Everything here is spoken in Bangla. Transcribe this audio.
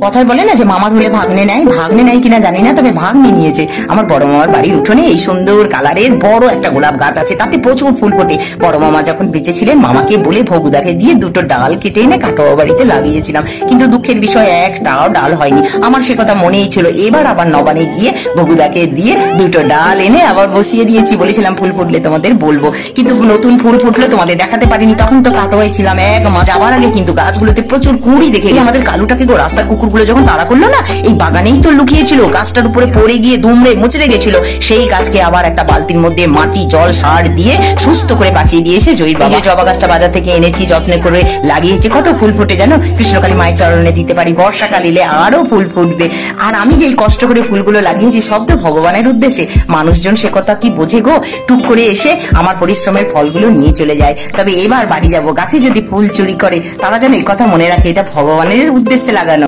কথায় বলে না যে মামার হলে ভাগ্নে নেয় কিনা জানি না, তবে ভাগ্নে নিয়েছে। আমার বড় মামার বাড়ির উঠোনে এই সুন্দর কালারের বড় একটা গোলাপ গাছ আছে, তাতে প্রচুর ফুল ফোটে। বড় মামা যখন বেঁচে ছিলেন মামাকে বলে ভগুদাকে দিয়ে দুটো ডাল কেটে এনে কাটোয়া বাড়িতে লাগিয়েছিলাম, কিন্তু দুঃখের বিষয় একটাও ডাল হয়নি। আমার সে কথা মনেই ছিল। এবার আবার নবানে গিয়ে ভগুদাকে দিয়ে দুটো ডাল এনে আবার বসিয়ে দিয়েছি। বলেছিলাম ফুল ফুটলে তোমাদের বলবো, কিন্তু নতুন ফুল ফুটলে তোমাদের দেখাতে পারিনি। তখন তো কাটোয়ায় ছিলাম এক মাস। যাওয়ার আগে কিন্তু গাছগুলোতে প্রচুর কুঁড়ি দেখে গেছি। আমাদের কালুটাকে তো রাস্তার কুকুরগুলো যখন তাড়া করলো না, এই বাগানেই তো লুকিয়েছিল, গাছটার উপরে পড়ে গিয়ে দুমড়ে মুচড়ে গেছিল। সেই গাছকে আবার একটা বালতির মধ্যে মাটি জল সার দিয়ে সুস্থ করে বাঁচিয়ে দিয়েছে জয়ীর বাবা। জবা গাছটা বাজার থেকে এনেছি, যত্ন করে লাগিয়েছি। কত ফুল ফুটে জানো, কৃষ্ণকালী মায়ের চরণে দিতে পারি। বর্ষাকাল এলে আরো ফুল ফুটবে। আর আমি যে কষ্ট করে ফুলগুলো লাগিয়েছি সব তো ভগবানের উদ্দেশ্যে। মানুষজন সে কথা কি বোঝে গো, টুক করে এসে আমার পরিশ্রমের ফলগুলো নিয়ে চলে যায়। তবে এবার বাড়ি যাব, গাছে যদি ফুল চুরি করে তারা যেন এই কথা মনে রাখে, এটা ভগবানের উদ্দেশ্যে লাগানো।